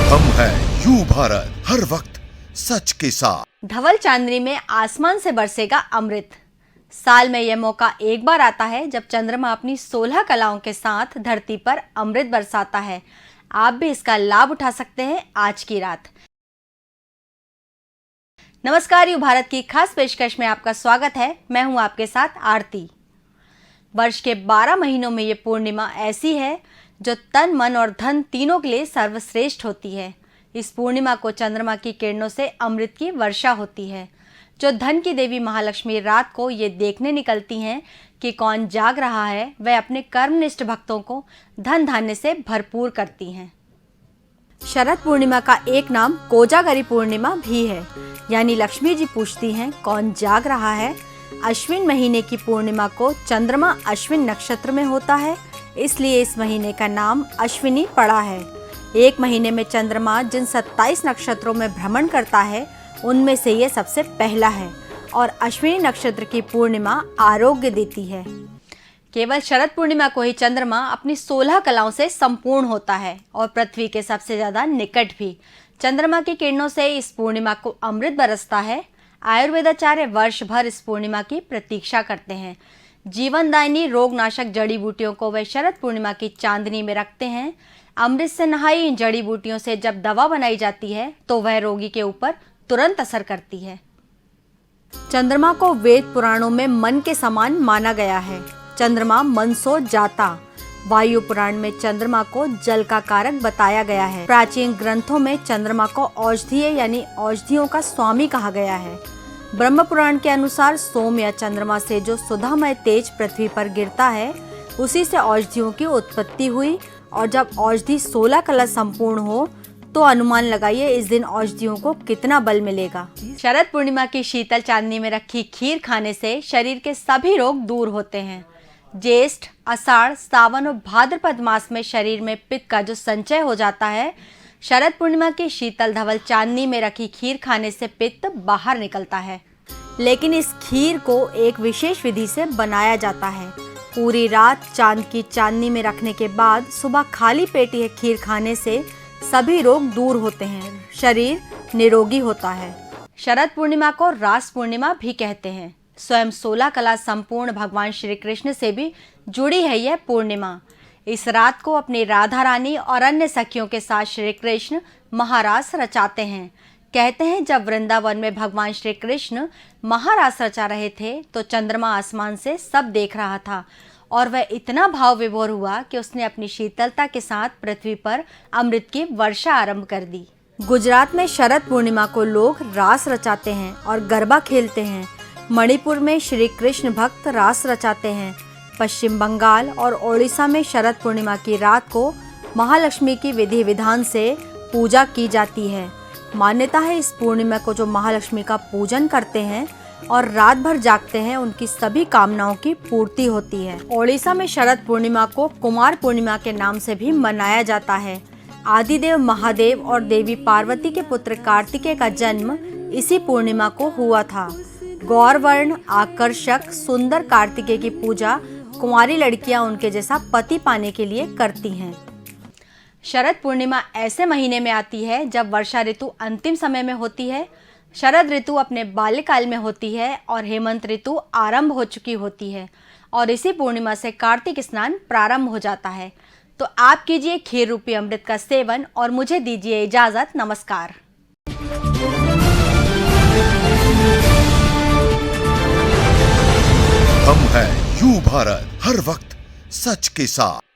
हम हैं यू भारत, हर वक्त सच के साथ। धवल चांदनी में आसमान से बरसेगा अमृत। साल में यह मौका एक बार आता है जब चंद्रमा अपनी 16 कलाओं के साथ धरती पर अमृत बरसाता है। आप भी इसका लाभ उठा सकते हैं आज की रात। नमस्कार, यू भारत की खास पेशकश में आपका स्वागत है। मैं हूं आपके साथ आरती। वर्ष के 12 महीनों में ये पूर्णिमा ऐसी है जो तन, मन और धन तीनों के लिए सर्वश्रेष्ठ होती है। इस पूर्णिमा को चंद्रमा की किरणों से अमृत की वर्षा होती है। जो धन की देवी महालक्ष्मी रात को ये देखने निकलती हैं कि कौन जाग रहा है, वह अपने कर्मनिष्ठ भक्तों को धन धान्य से भरपूर करती हैं। शरद पूर्णिमा का एक नाम कोजागरी पूर्णिमा भी है, यानी लक्ष्मी जी पूछती हैं कौन जाग रहा है। अश्विन महीने की पूर्णिमा को चंद्रमा अश्विन नक्षत्र में होता है, इसलिए इस महीने का नाम अश्विनी पड़ा है। एक महीने में चंद्रमा जिन 27 नक्षत्रों में भ्रमण करता है, उनमें से ये सबसे पहला है और अश्विनी नक्षत्र की पूर्णिमा आरोग्य देती है। केवल शरद पूर्णिमा को ही चंद्रमा अपनी 16 कलाओं से संपूर्ण होता है और पृथ्वी के सबसे ज्यादा निकट भी। चंद्रमा की किरणों से इस पूर्णिमा को अमृत बरसता है। आयुर्वेदाचार्य वर्ष भर इस पूर्णिमा की प्रतीक्षा करते हैं। जीवनदायिनी रोगनाशक जड़ी बूटियों को वे शरद पूर्णिमा की चांदनी में रखते हैं। अमृत से नहाई इन जड़ी बूटियों से जब दवा बनाई जाती है तो वह रोगी के ऊपर तुरंत असर करती है। चंद्रमा को वेद पुराणों में मन के समान माना गया है। चंद्रमा मन सो जाता। वायु पुराण में चंद्रमा को जल का कारक बताया गया है। प्राचीन ग्रंथों में चंद्रमा को औषधीय यानी औषधियों का स्वामी कहा गया है। ब्रह्म पुराण के अनुसार सोम या चंद्रमा से जो सुधामय तेज पृथ्वी पर गिरता है, उसी से औषधियों की उत्पत्ति हुई और जब औषधि 16 कला संपूर्ण हो तो अनुमान लगाइए इस दिन औषधियों को कितना बल मिलेगा। शरद पूर्णिमा की शीतल चांदनी में रखी खीर खाने से शरीर के सभी रोग दूर होते हैं। ज्येष्ठ, आषाढ़, सावन और भाद्रपद मास में शरीर में पित्त का जो संचय हो जाता है, शरद पूर्णिमा की शीतल धवल चांदनी में रखी खीर खाने से पित्त बाहर निकलता है। लेकिन इस खीर को एक विशेष विधि से बनाया जाता है। पूरी रात चांद की चांदनी में रखने के बाद सुबह खाली पेट यह खीर खाने से सभी रोग दूर होते हैं, शरीर निरोगी होता है। शरद पूर्णिमा को रास पूर्णिमा भी कहते हैं। स्वयं 16 कला संपूर्ण भगवान श्री कृष्ण से भी जुड़ी है यह पूर्णिमा। इस रात को अपनी राधा रानी और अन्य सखियों के साथ श्री कृष्ण महारास रचाते हैं। कहते हैं जब वृंदावन में भगवान श्री कृष्ण महारास रचा रहे थे तो चंद्रमा आसमान से सब देख रहा था और वह इतना भाव विभोर हुआ कि उसने अपनी शीतलता के साथ पृथ्वी पर अमृत की वर्षा आरंभ कर दी। गुजरात में शरद पूर्णिमा को लोग रास रचाते हैं और गरबा खेलते हैं। मणिपुर में श्री कृष्ण भक्त रास रचाते हैं। पश्चिम बंगाल और ओडिशा में शरद पूर्णिमा की रात को महालक्ष्मी की विधि विधान से पूजा की जाती है। मान्यता है इस पूर्णिमा को जो महालक्ष्मी का पूजन करते हैं और रात भर जागते हैं, उनकी सभी कामनाओं की पूर्ति होती है। ओडिशा में शरद पूर्णिमा को कुमार पूर्णिमा के नाम से भी मनाया जाता है। आदिदेव महादेव और देवी पार्वती के पुत्र कार्तिकेय का जन्म इसी पूर्णिमा को हुआ था। गौरवर्ण, आकर्षक, सुंदर कार्तिकेय की पूजा कुंवारी लड़कियां उनके जैसा पति पाने के लिए करती हैं। शरद पूर्णिमा ऐसे महीने में आती है जब वर्षा ऋतु अंतिम समय में होती है। शरद ऋतु अपने बाल्यकाल में होती है और हेमंत ऋतु आरंभ हो चुकी होती है और इसी पूर्णिमा से कार्तिक स्नान प्रारंभ हो जाता है। तो आप कीजिए खीर रूपी अमृत का सेवन और मुझे दीजिए इजाजत। नमस्कार। हम हैं यू भारत, हर वक्त सच के साथ।